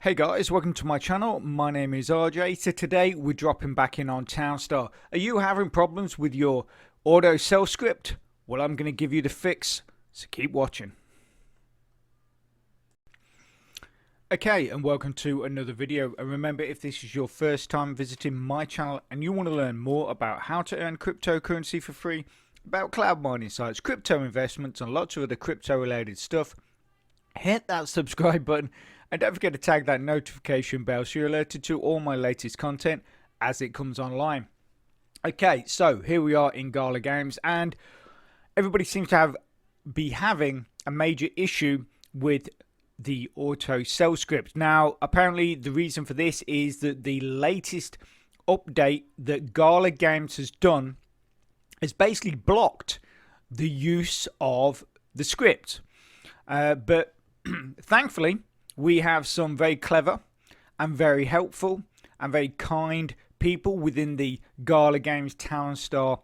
Hey guys, welcome to my channel. My name is RJ. So today we're dropping back in on Townstar. Are you having problems with your auto sell script? Well, I'm going to give you the fix, so keep watching. Okay, and welcome to another video. And remember, if this is your first time visiting my channel and you want to learn more about how to earn cryptocurrency for free, about cloud mining sites, crypto investments and lots of other crypto related stuff, hit that subscribe button and don't forget to tag that notification bell so you're alerted to all my latest content as it comes online. Okay, so here we are in Gala Games, and everybody seems to be having a major issue with the auto sell script. Now, apparently the reason for this is that the latest update that Gala Games has done has basically blocked the use of the script. But thankfully, we have some very clever and very helpful and very kind people within the Gala Games Townstar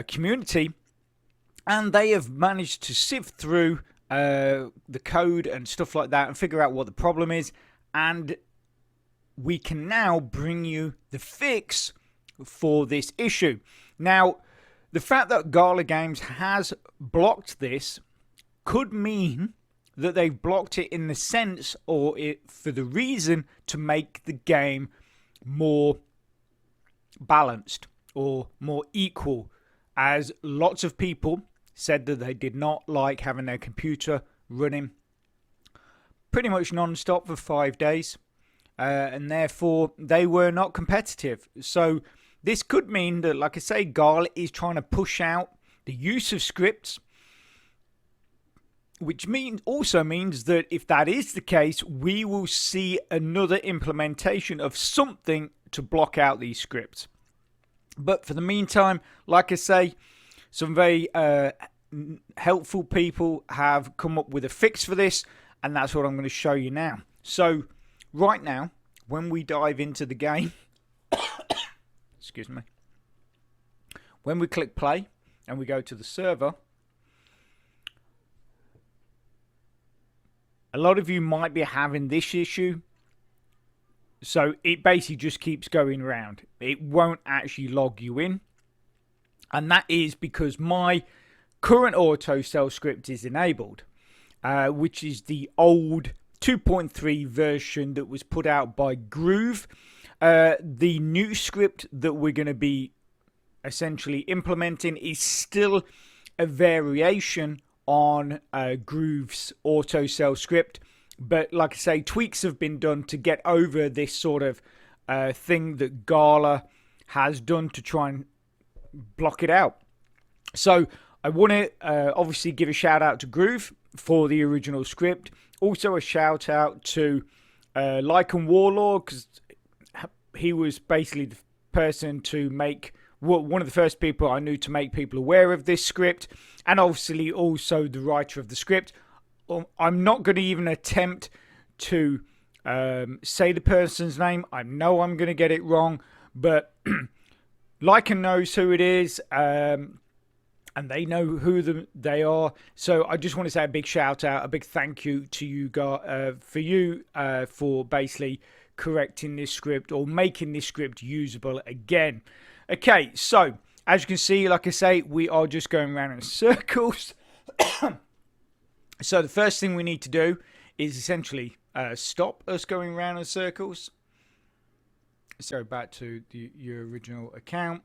community, and they have managed to sift through the code and stuff like that and figure out what the problem is, and we can now bring you the fix for this issue. Now, the fact that Gala Games has blocked this could mean that they've blocked it in the sense or for the reason to make the game more balanced or more equal, as lots of people said that they did not like having their computer running pretty much non-stop for 5 days, and therefore they were not competitive. So this could mean that, like I say, Gala is trying to push out the use of scripts, which also means that if that is the case, we will see another implementation of something to block out these scripts. But for the meantime, like I say, some very helpful people have come up with a fix for this, and that's what I'm going to show you now. So right now, when we dive into the game, excuse me, when we click play and we go to the server, a lot of you might be having this issue. So it basically just keeps going around. It won't actually log you in. And that is because my current auto sell script is enabled, which is the old 2.3 version that was put out by Groove. The new script that we're going to be essentially implementing is still a variation on Groove's auto sell script, but like I say, tweaks have been done to get over this sort of thing that Gala has done to try and block it out. So I want to obviously give a shout out to Groove for the original script. Also a shout out to Lycan Warlord, because he was basically the person to make, one of the first people I knew to make people aware of this script, and obviously also the writer of the script. I'm not going to even attempt to say the person's name. I know I'm going to get it wrong, but Lycan knows who it is, and they know who they are. So I just want to say a big shout out, a big thank you to you guys, for basically correcting this script or making this script usable again. Okay, so as you can see, like I say, we are just going around in circles. So the first thing we need to do is essentially stop us going around in circles. So back to your original account.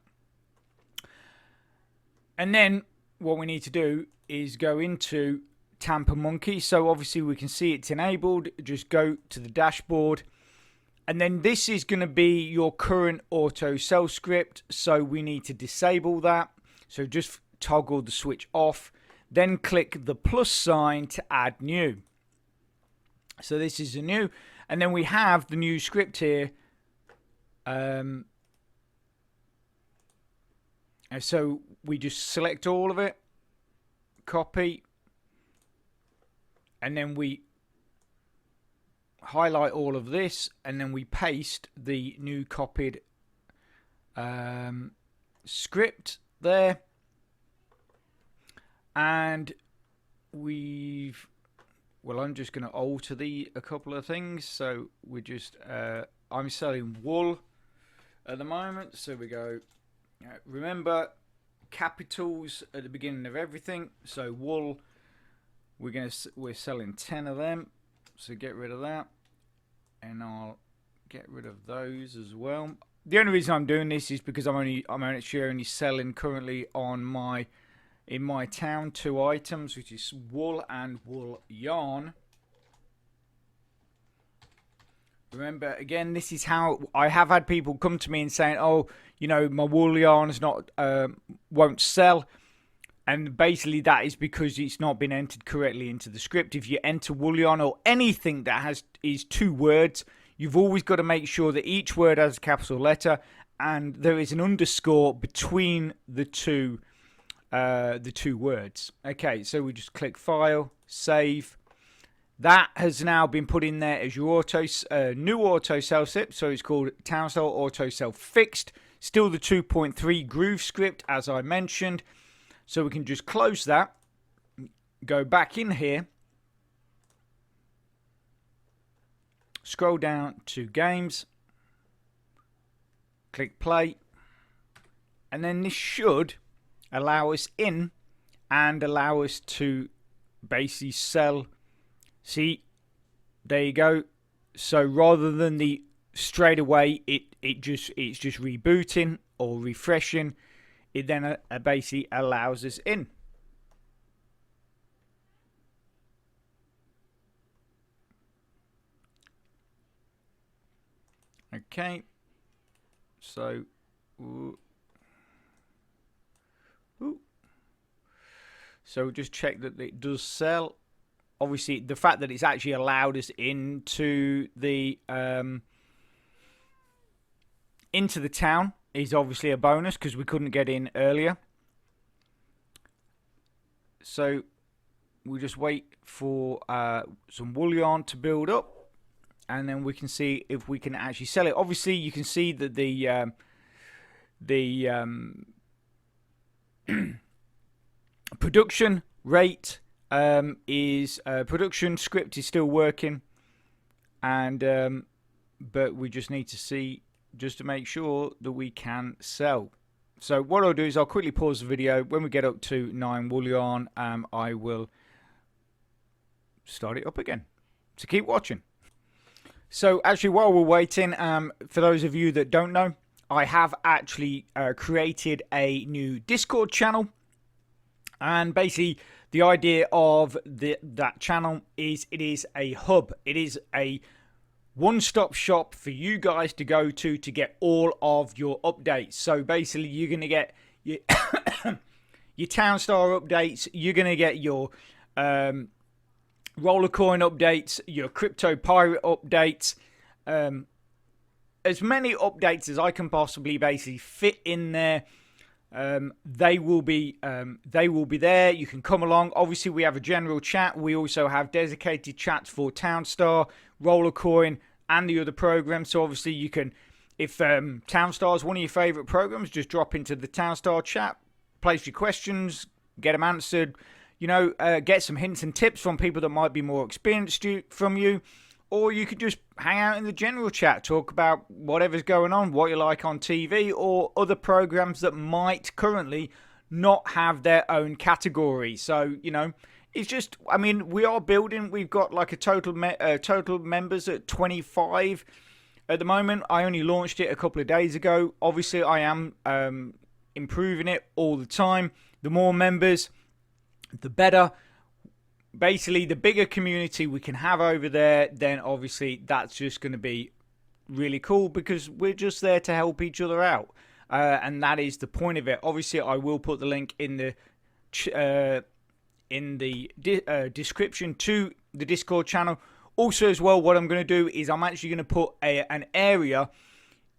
And then what we need to do is go into Tamper Monkey. So obviously we can see it's enabled. Just go to the dashboard. And then this is going to be your current auto sell script. So we need to disable that. So just toggle the switch off. Then click the plus sign to add new. So this is a new. And then we have the new script here. So we just select all of it. Copy. And then we highlight all of this, and then we paste the new copied script there, and we've well, I'm just going to alter a couple of things. So we just, I'm selling wool at the moment. So we go, remember capitals at the beginning of everything. So wool, we're selling 10 of them. So get rid of that, and I'll get rid of those as well. The only reason I'm doing this is because I'm actually only selling currently in my town 2 items, which is wool and wool yarn. Remember, again, this is how I have had people come to me and saying, "Oh, you know, my wool yarn is not won't sell," and basically that is because it's not been entered correctly into the script. If you enter wool yarn or anything that is 2 words, you've always got to make sure that each word has a capital letter and there is an underscore between the two words. Okay, so we just click File, Save. That has now been put in there as your new auto sell script. So it's called Townstar Auto Sell Fixed. Still the 2.3 groove script, as I mentioned. So we can just close that, go back in here, scroll down to Games, click Play, and then this should allow us in and allow us to basically sell. See, there you go. So rather than the straight away it's just rebooting or refreshing, it then basically allows us in. Okay, so so just check that it does sell. Obviously, the fact that it's actually allowed us into the town is obviously a bonus because we couldn't get in earlier. So we just wait for some wool yarn to build up, and then we can see if we can actually sell it. Obviously, you can see that the production rate is production script is still working, and but we just need to see just to make sure that we can sell. So what I'll do is I'll quickly pause the video. When we get up to 9 wool yarn, I will start it up again. So keep watching. So actually, while we're waiting, for those of you that don't know, I have actually created a new Discord channel, and basically the idea of that channel is it is a hub. It is a one-stop shop for you guys to go to get all of your updates. So basically, you're going to get your, your Townstar updates. You're going to get your roller coin updates, your crypto pirate updates, as many updates as I can possibly basically fit in there. They will be there. You can come along. Obviously, we have a general chat. We also have dedicated chats for Townstar, Rollercoin, and the other programs. So obviously, you can, if Townstar is one of your favorite programs, just drop into the Townstar chat, place your questions, get them answered. You know, get some hints and tips from people that might be more experienced from you. Or you could just hang out in the general chat, talk about whatever's going on, what you like on TV, or other programs that might currently not have their own category. So, you know, it's just, I mean, we are building. We've got like a total members at 25 at the moment. I only launched it a couple of days ago. Obviously, I am improving it all the time. The more members, the better. Basically, the bigger community we can have over there, then obviously that's just going to be really cool because we're just there to help each other out. And that is the point of it. Obviously, I will put the link in the description to the Discord channel. Also, as well, what I'm going to do is I'm actually going to put an area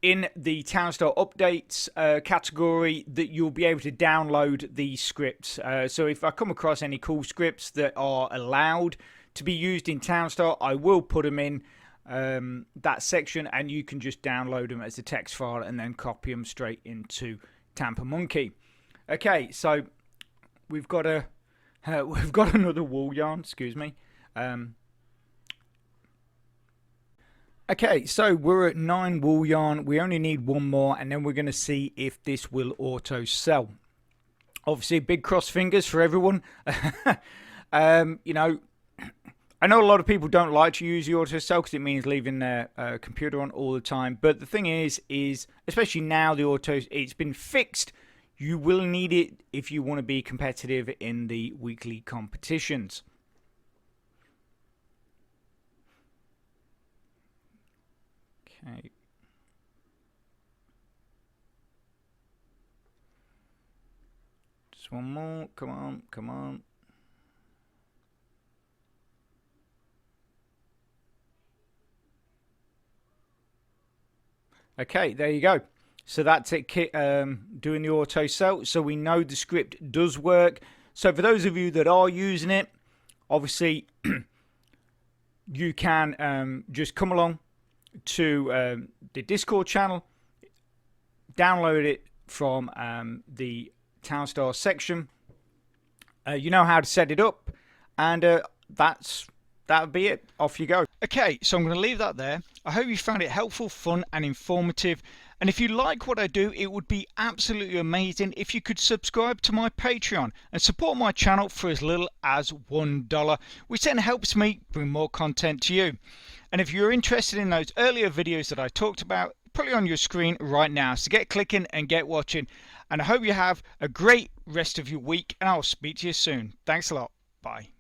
in the Townstar updates category that you'll be able to download these scripts. So if I come across any cool scripts that are allowed to be used in Townstar, I will put them in that section, and you can just download them as a text file and then copy them straight into Tampa Monkey. Okay, so we've got another wool yarn. Excuse me. Okay, so we're at 9 wool yarn. We only need one more, and then we're going to see if this will auto sell. Obviously, big cross fingers for everyone. You know, I know a lot of people don't like to use the auto sell because it means leaving their computer on all the time. But the thing is especially now it's been fixed. You will need it if you want to be competitive in the weekly competitions. Okay. Just one more. Come on, come on. Okay, there you go. So that's it, doing the auto sell. So we know the script does work. So for those of you that are using it, obviously you can just come along to the Discord channel, download it from the Townstar section. You know how to set it up, and that'll be it. Off you go. Okay, so I'm going to leave that there. I hope you found it helpful, fun, and informative. And if you like what I do, it would be absolutely amazing if you could subscribe to my Patreon and support my channel for as little as $1, which then helps me bring more content to you. And if you're interested in those earlier videos that I talked about, probably on your screen right now. So get clicking and get watching. And I hope you have a great rest of your week, and I'll speak to you soon. Thanks a lot. Bye.